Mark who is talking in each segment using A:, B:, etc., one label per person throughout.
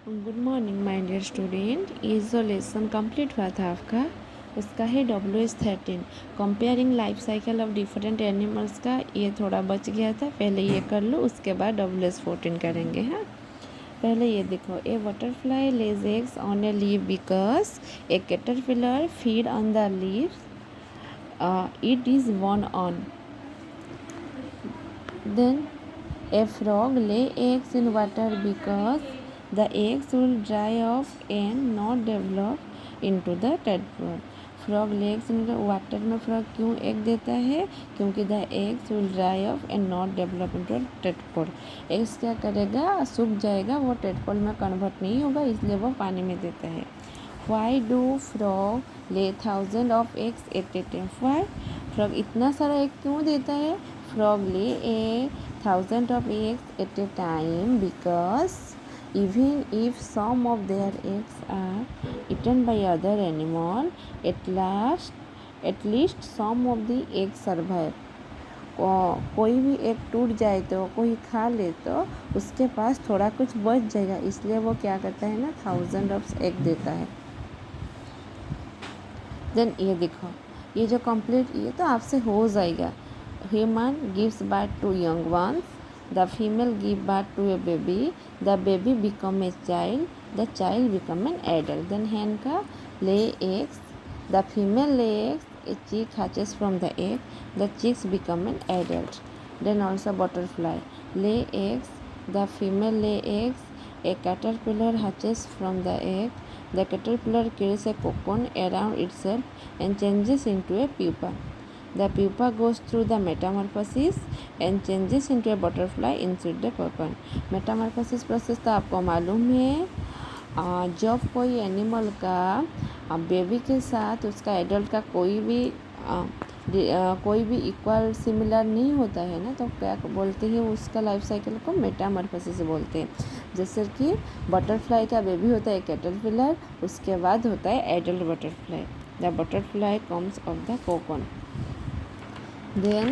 A: Good morning my dear student. ये जो lesson complete हुआ था आपका उसका है WS13 comparing life cycle of different animals का। ये थोड़ा बच गया था, पहले ये कर लो, उसके बाद WS14 करेंगे। हाँ, पहले ये देखो, ए butterfly Lay's eggs on a leaf because A caterpillar feed on the leaves it is one on. Then a frog lay eggs in water because the eggs will dry off and not develop into the tadpole. Frog legs in water में frog क्यों egg देता है? क्योंकि the eggs will dry of and not develop into tadpole. Eggs क्या करेगा? सूख जाएगा, वो टेडपोल में कन्वर्ट नहीं होगा, इसलिए वो पानी में देता है। Why do frog lay 1000 of eggs at a time? Why frog इतना सारा एग क्यों देता है? Frog lay a 1000 of eggs at a time because even if some of their eggs are eaten by other animal, at least some of the eggs survive. कोई भी egg टूट जाए तो कोई खा ले तो उसके पास थोड़ा कुछ बच जाएगा, इसलिए वो क्या करता है ना, 1000 ऑफ एग देता है। देन ये देखो, ये जो कंप्लीट, ये तो आपसे हो जाएगा। Human gives birth to young ones. The female give birth to a baby. The baby become a child. The child become an adult. Then hen का lay eggs. The female lay eggs. A chick hatches from the egg. The chicks become an adult. Then also butterfly lay eggs. The female lay eggs. A caterpillar hatches from the egg. The caterpillar carries a cocoon around itself and changes into a pupa. The pupa goes through the metamorphosis and changes into a butterfly inside the cocoon. Metamorphosis process तो आपको मालूम है, जब कोई animal का baby के साथ उसका एडल्ट का कोई भी इक्वल सिमिलर नहीं होता है ना, तो क्या बोलते हैं उसका लाइफ साइकिल को मेटामॉर्फोसिस बोलते हैं। जैसे कि बटरफ्लाई का बेबी होता है कैटरपिलर, उसके बाद होता है adult butterfly. The butterfly comes of the cocoon. Then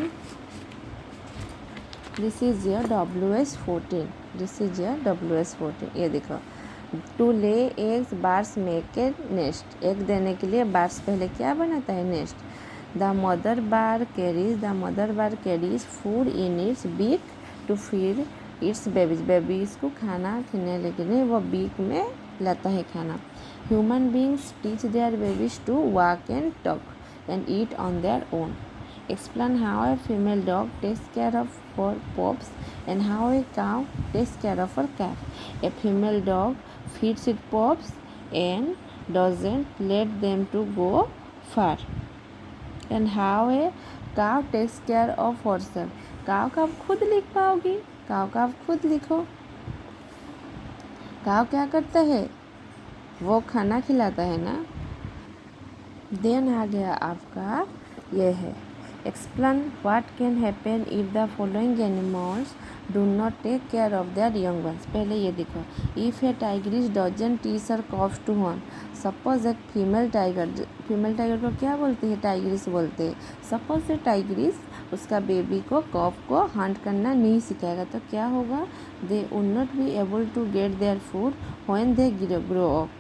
A: this is your WS14. This is your WS14। ये देखो, to lay eggs birds make a nest. Egg देने के लिए बार्स पहले क्या बनाता है? Nest. The mother bird carries food in its beak to feed its babies. Babies को खाना खिलाने के लिए वो बीक में लाता है खाना। Human beings teach their babies to walk and talk and eat on their own. Explain how a female dog takes care of her pups and how a cow takes care of her calf. A female dog feeds its pups and doesn't let them to go far. And how a cow takes care of herself. काव का आप खुद लिख पाओगी? काव का आप खुद लिखो। काव क्या करता है? वो खाना खिलाता है ना। देन आ गया आपका ये है, explain what can happen if the following animals do not take care of their young ones। पहले ये देखो, if a tigress doesn't teach her cubs to hunt। Suppose एक फीमेल टाइगर को क्या बोलते हैं? टाइग्रिस बोलते हैं। सपोज ए टाइग्रिस उसका बेबी को कॉफ को हंट करना नहीं सिखाएगा तो क्या होगा? They would not be able to get their food when they grow up.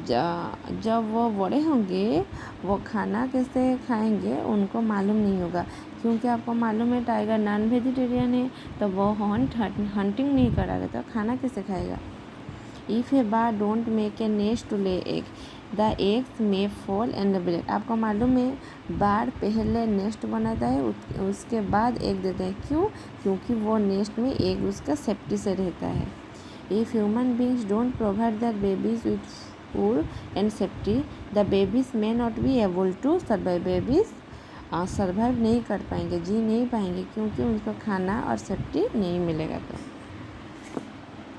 A: जब वो बड़े होंगे वो खाना कैसे खाएंगे उनको मालूम नहीं होगा, क्योंकि आपको मालूम है टाइगर नॉन वेजिटेरियन है, तो वो हंटिंग नहीं करेगा तो खाना कैसे खाएगा। If a bird don't make a nest to lay egg the eggs may fall and break. आपको मालूम है बार पहले नेस्ट बनाता है, उसके बाद एग देता है। क्यों? क्योंकि वो नेस्ट में एग उसका सेफ्टी से रहता है। If human beings don't provide their babies with food and safety the babies may not be able to survive. Babies survive नहीं कर पाएंगे, जी नहीं पाएंगे, क्योंकि उनको खाना और सेफ्टी नहीं मिलेगा। तो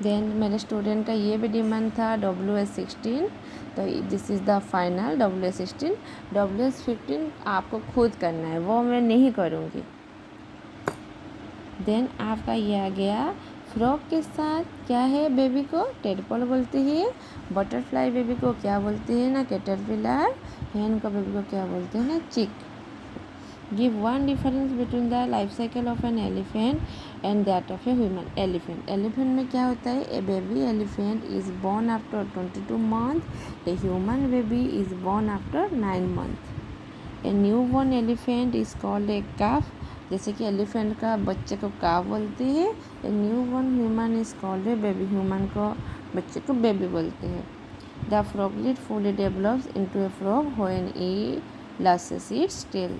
A: देन मेरे स्टूडेंट का ये भी डिमांड था WS16, तो this is the final WS16। WS15 आपको खुद करना है, वो मैं नहीं करूँगी। देन आपका ये आ गया, फ्रॉग के साथ क्या है बेबी को? टेडपोल बोलते हैं। बटरफ्लाई बेबी को क्या बोलते हैं ना? कैटरपिलर। हैन का बेबी को क्या बोलते हैं ना? Chick. Give one difference between the life cycle of an elephant and that of a human elephant. Elephant में क्या होता है? A baby elephant is born after 22 month, a human baby is born after 9 month. A newborn elephant is called a calf, जैसे कि elephant का बच्चे को calf बोलते हैं। A newborn human is called a baby, human को बच्चे को बेबी बोलते हैं। The froglet fully develops into a frog when it loses its tail.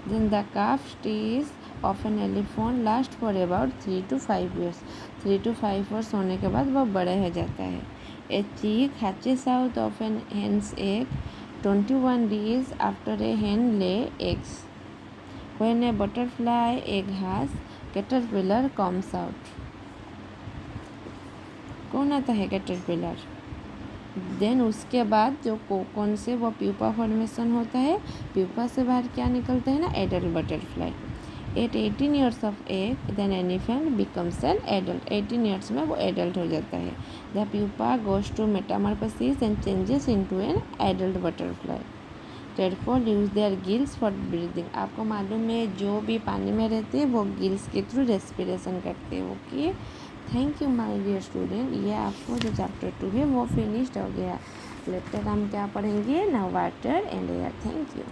A: Then the calf stage of an elephant lasts for about 3 to 5 years. 3 to 5 years होने के बाद वह बड़ा हो जाता है। A chick hatches out of an hen's egg 21 days after a hen lay eggs. When a butterfly egg has caterpillar comes out. कौन आता है कैटरपिलर? देन उसके बाद जो कोकोन से वो प्यूपा फॉर्मेशन होता है, प्यूपा से बाहर क्या निकलता है ना, adult butterfly. At 18 years of age then elephant becomes an adult. 18 years में वो एडल्ट हो जाता है। The pupa goes to metamorphosis and changes into an adult butterfly. Tadpole use their gills for breathing. आपको मालूम है जो भी पानी में रहते हैं वो गिल्स के थ्रू रेस्पिरेशन करते हैं। Okay, thank you my dear student. ये आपको जो चैप्टर 2 है वो फिनिश्ड हो गया। लेटर हम क्या पढ़ेंगे ना, water and air. Thank you.